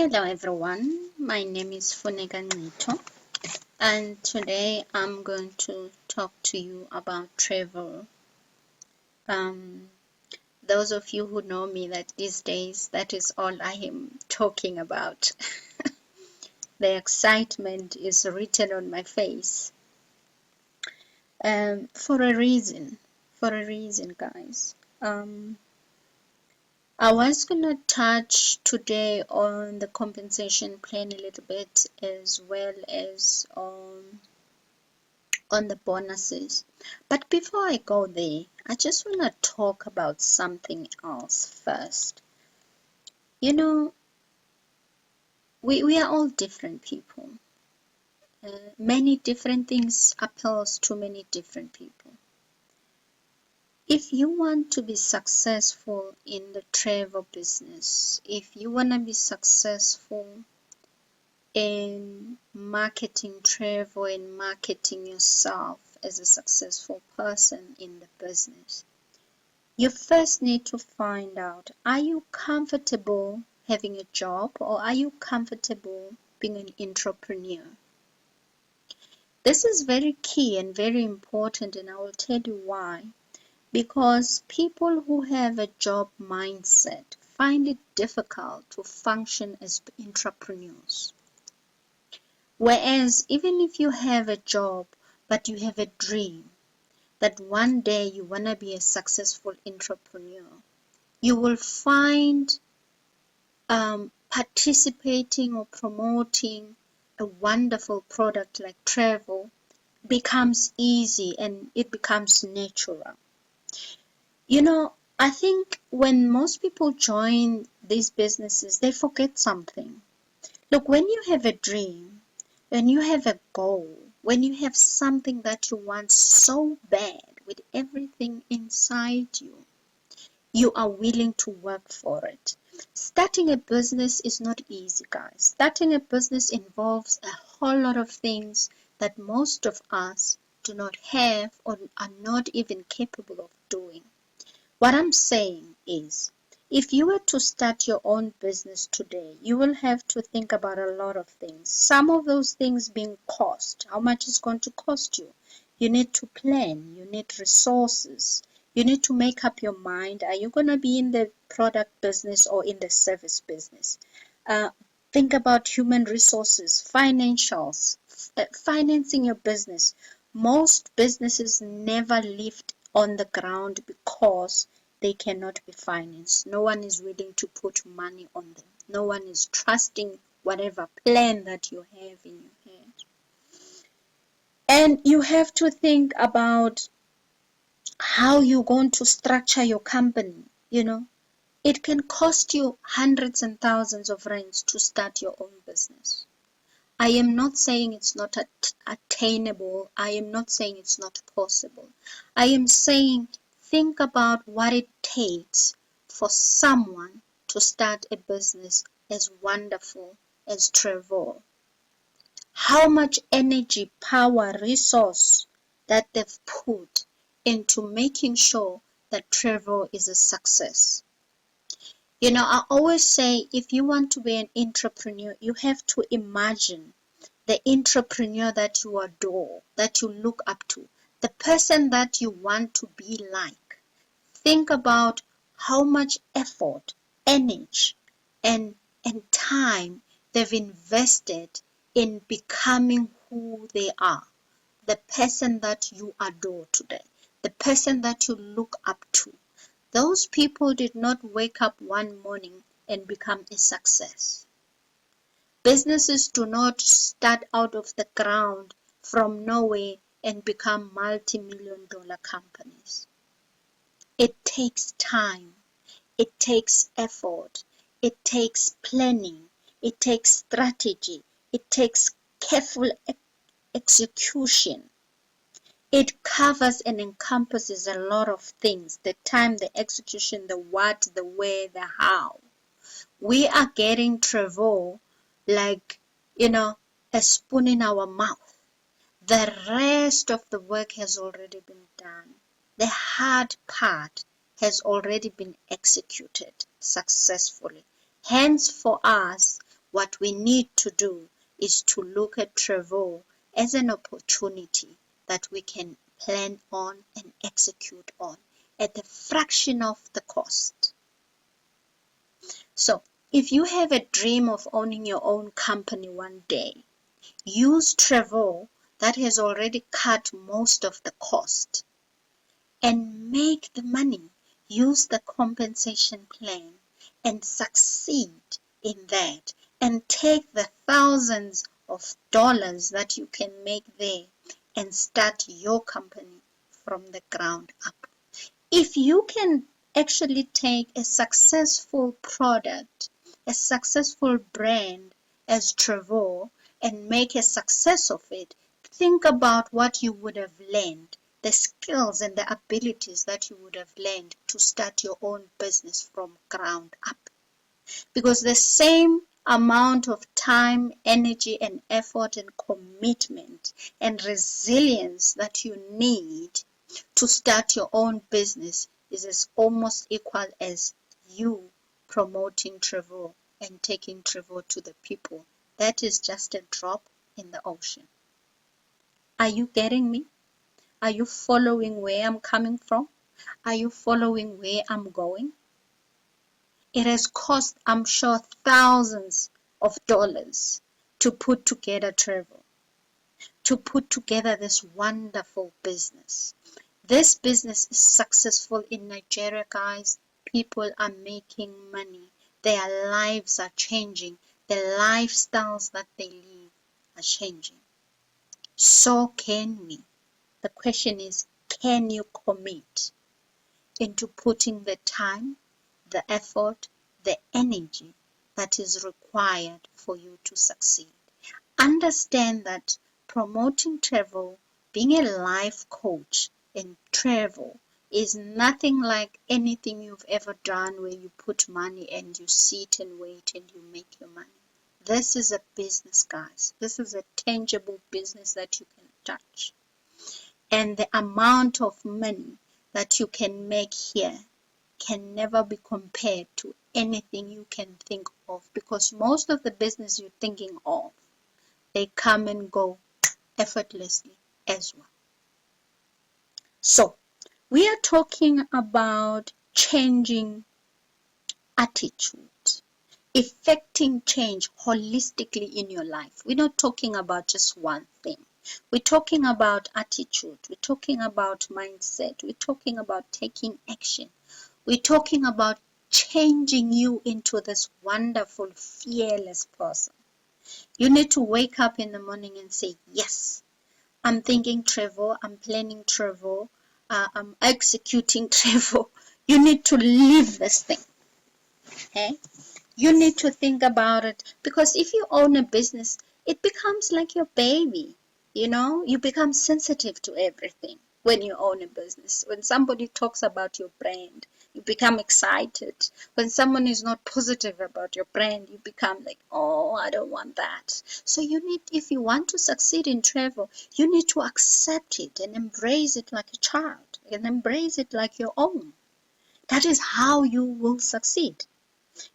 Hello everyone, my name is Funeka Nito, and today I'm going to talk to you about Trevo. Those of you who know me that these days that is all I am talking about. The excitement is written on my face. For a reason, guys. I was gonna touch today on the compensation plan a little bit, as well as on the bonuses. But before I go there, I just want to talk about something else first. You know, we are all different people. Many different things appeals to many different people. If you want to be successful in the travel business, if you want to be successful in marketing travel and marketing yourself as a successful person in the business, you first need to find out, are you comfortable having a job or are you comfortable being an entrepreneur? This is very key and very important, and I will tell you why. Because people who have a job mindset find it difficult to function as entrepreneurs. Whereas even if you have a job but you have a dream that one day you want to be a successful entrepreneur, you will find participating or promoting a wonderful product like travel becomes easy and it becomes natural. I think when most people join these businesses, they forget something. Look, when you have a dream, when you have a goal, when you have something that you want so bad with everything inside you, you are willing to work for it. Starting a business is not easy, guys. Starting a business involves a whole lot of things that most of us do not have or are not even capable of doing. What I'm saying is, if you were to start your own business today, you will have to think about a lot of things. Some of those things being cost. How much is going to cost you? You need to plan. You need resources. You need to make up your mind. Are you going to be in the product business or in the service business? Think about human resources, financials, financing your business. Most businesses never lift on the ground because they cannot be financed. No one is willing to put money on them. No one is trusting whatever plan that you have in your head. And you have to think about how you're going to structure your company. It can cost you hundreds and thousands of rands to start your own business. I am not saying it's not attainable. I am not saying it's not possible. I am saying think about what it takes for someone to start a business as wonderful as Trevo. How much energy, power, resource that they've put into making sure that Trevo is a success. I always say if you want to be an entrepreneur, you have to imagine the entrepreneur that you adore, that you look up to, the person that you want to be like. Think about how much effort, energy, and time they've invested in becoming who they are, the person that you adore today, the person that you look up to. Those people did not wake up one morning and become a success. Businesses do not start out of the ground from nowhere and become multi-million-dollar companies. It takes time, it takes effort, it takes planning, it takes strategy, it takes careful execution. It covers and encompasses a lot of things: the time, the execution, the what, the where, the how. We are getting Trevo like, a spoon in our mouth. The rest of the work has already been done. The hard part has already been executed successfully. Hence, for us, What we need to do is to look at Trevo as an opportunity that we can plan on and execute on at a fraction of the cost. So, if you have a dream of owning your own company one day, use Trevo that has already cut most of the cost and make the money. Use the compensation plan and succeed in that, and take the thousands of dollars that you can make there and start your company from the ground up. If you can actually take a successful product, a successful brand as Trevo, and make a success of it, think about what you would have learned, the skills and the abilities that you would have learned to start your own business from ground up. Because the same amount of time, energy, and effort and commitment and resilience that you need to start your own business is as almost equal as you promoting Trevo and taking Trevo to the people. That is just a drop in the ocean. Are you getting me? Are you following where I'm coming from? Are you following where I'm going? It has cost, I'm sure, thousands of dollars to put together Trevo, to put together this wonderful business. This business is successful in Nigeria, guys. People are making money. Their lives are changing. The lifestyles that they live are changing. So can we. The question is, can you commit into putting the time, the effort, the energy that is required for you to succeed? Understand that promoting travel, being a life coach in travel, is nothing like anything you've ever done where you put money and you sit and wait and you make your money. This is a business, guys. This is a tangible business that you can touch. And the amount of money that you can make here can never be compared to anything you can think of, because most of the business you're thinking of, they come and go effortlessly as well. So, we are talking about changing attitude, effecting change holistically in your life. We're not talking about just one thing. We're talking about attitude. We're talking about mindset. We're talking about taking action. We're talking about changing you into this wonderful, fearless person. You need to wake up in the morning and say, yes, I'm thinking Trevo, I'm planning Trevo, I'm executing Trevo. You need to live this thing. Okay? You need to think about it, because if you own a business, it becomes like your baby. You know, you become sensitive to everything when you own a business. When somebody talks about your brand, you become excited. When someone is not positive about your brand, you become like, oh, I don't want that. So you need, if you want to succeed in travel, you need to accept it and embrace it like a child and embrace it like your own. That is how you will succeed.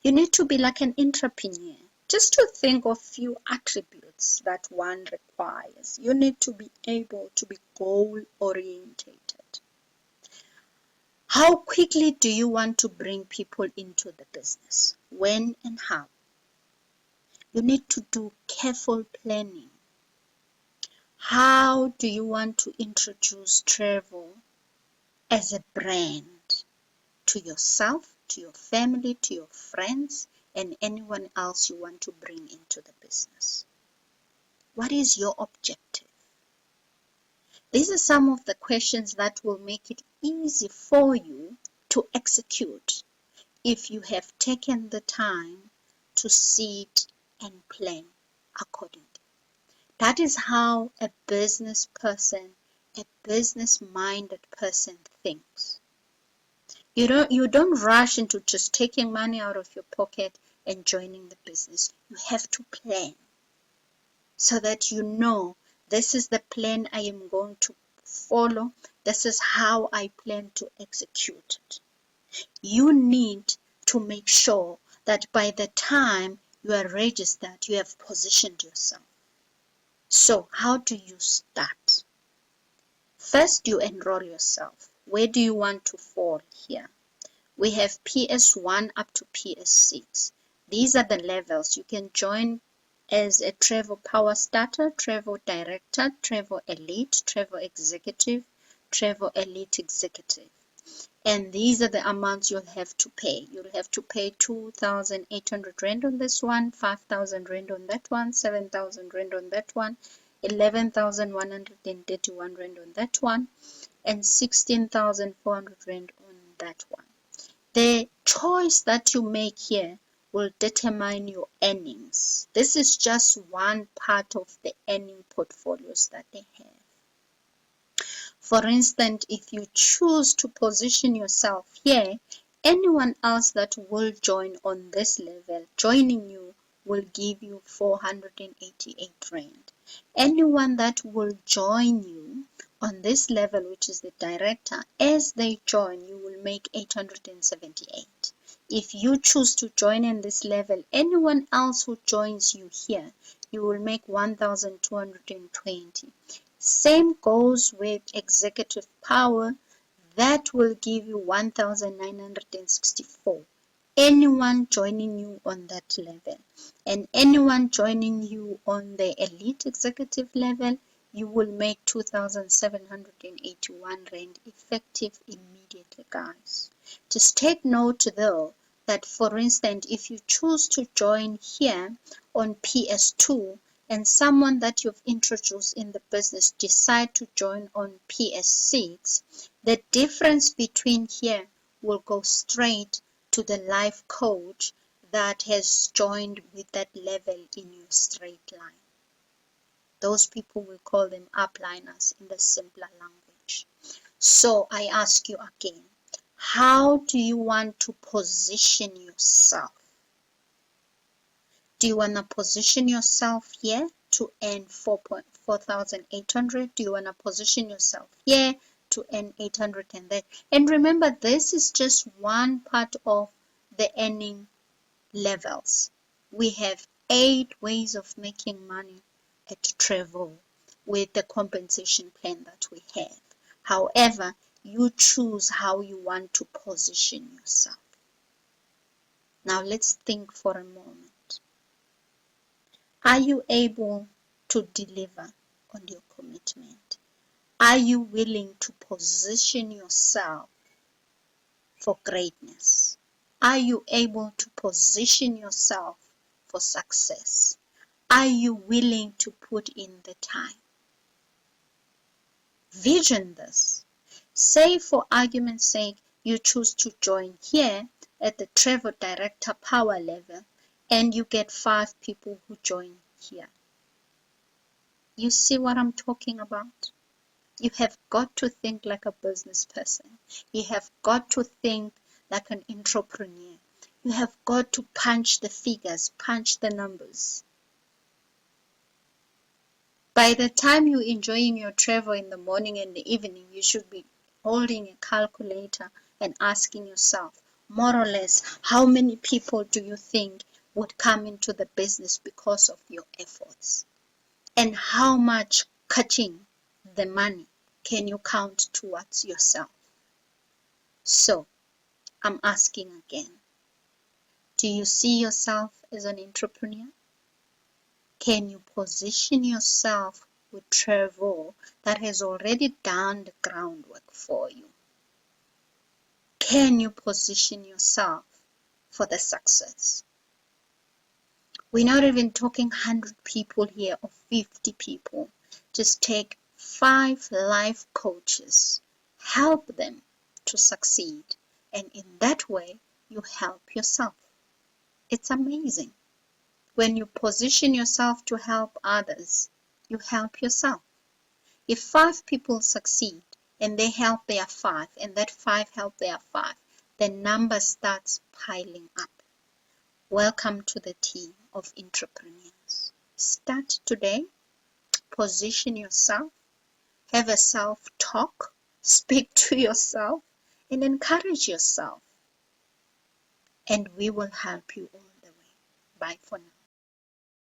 You need to be like an entrepreneur. Just to think of few attributes that one requires. You need to be able to be goal-orientated. How quickly do you want to bring people into the business? When and how? You need to do careful planning. How do you want to introduce travel as a brand to yourself, to your family, to your friends, and anyone else you want to bring into the business? What is your objective? These are some of the questions that will make it easy for you to execute if you have taken the time to sit and plan accordingly. That is how a business person, a business-minded person thinks. You don't rush into just taking money out of your pocket and joining the business. You have to plan so that you know, this is the plan I am going to follow. This is how I plan to execute it. You need to make sure that by the time You are registered. You have positioned yourself. So how do you start? First, you enroll yourself. Where do you want to fall here? We have PS1 up to PS6. These are the levels. You can join as a Trevo Power Starter, Trevo Director, Trevo Elite, Trevo Executive, Trevo Elite Executive. And these are the amounts you'll have to pay. You'll have to pay 2,800 Rand on this one, 5,000 Rand on that one, 7,000 Rand on that one, 11,131 Rand on that one, and 16,400 Rand on that one. The choice that you make here will determine your earnings. This is just one part of the earning portfolios that they have. For instance, if you choose to position yourself here, anyone else that will join on this level, joining you will give you 488 Rand. Anyone that will join you on this level, which is the director, as they join, you will make 878. If you choose to join in this level, anyone else who joins you here, you will make 1,220. Same goes with executive power. That will give you 1,964. Anyone joining you on that level, and anyone joining you on the elite executive level, you will make 2,781 Rand effective immediately, guys. Just take note though that, for instance, if you choose to join here on PS2 and someone that you've introduced in the business decide to join on PS6, the difference between here will go straight to the life coach that has joined with that level in your straight line. Those people, will call them upliners in the simpler language. So I ask you again, how do you want to position yourself? Do you want to position yourself here to earn 4,800? Do you want to position yourself here to earn 800 and that? And remember, this is just one part of the earning levels. We have 8 ways of making money at Trevo with the compensation plan that we have. However, you choose how you want to position yourself. Now let's think for a moment. Are you able to deliver on your commitment? Are you willing to position yourself for greatness? Are you able to position yourself for success? Are you willing to put in the time? Vision this. Say, for argument's sake, you choose to join here at the Trevo Director Power level, and you get 5 people who join here. You see what I'm talking about? You have got to think like a business person. You have got to think like an entrepreneur. You have got to punch the figures, punch the numbers. By the time you're enjoying your travel in the morning and the evening, you should be holding a calculator and asking yourself, more or less, how many people do you think would come into the business because of your efforts? And how much cutting the money can you count towards yourself? So, I'm asking again, do you see yourself as an entrepreneur? Can you position yourself with Trevo that has already done the groundwork for you? Can you position yourself for the success? We're not even talking 100 people here or 50 people. Just take 5 life coaches. Help them to succeed. And in that way, you help yourself. It's amazing. When you position yourself to help others, you help yourself. If 5 people succeed and they help their 5 and that 5 help their 5, the number starts piling up. Welcome to the team of entrepreneurs. Start today. Position yourself. Have a self-talk. Speak to yourself and encourage yourself. And we will help you all the way. Bye for now.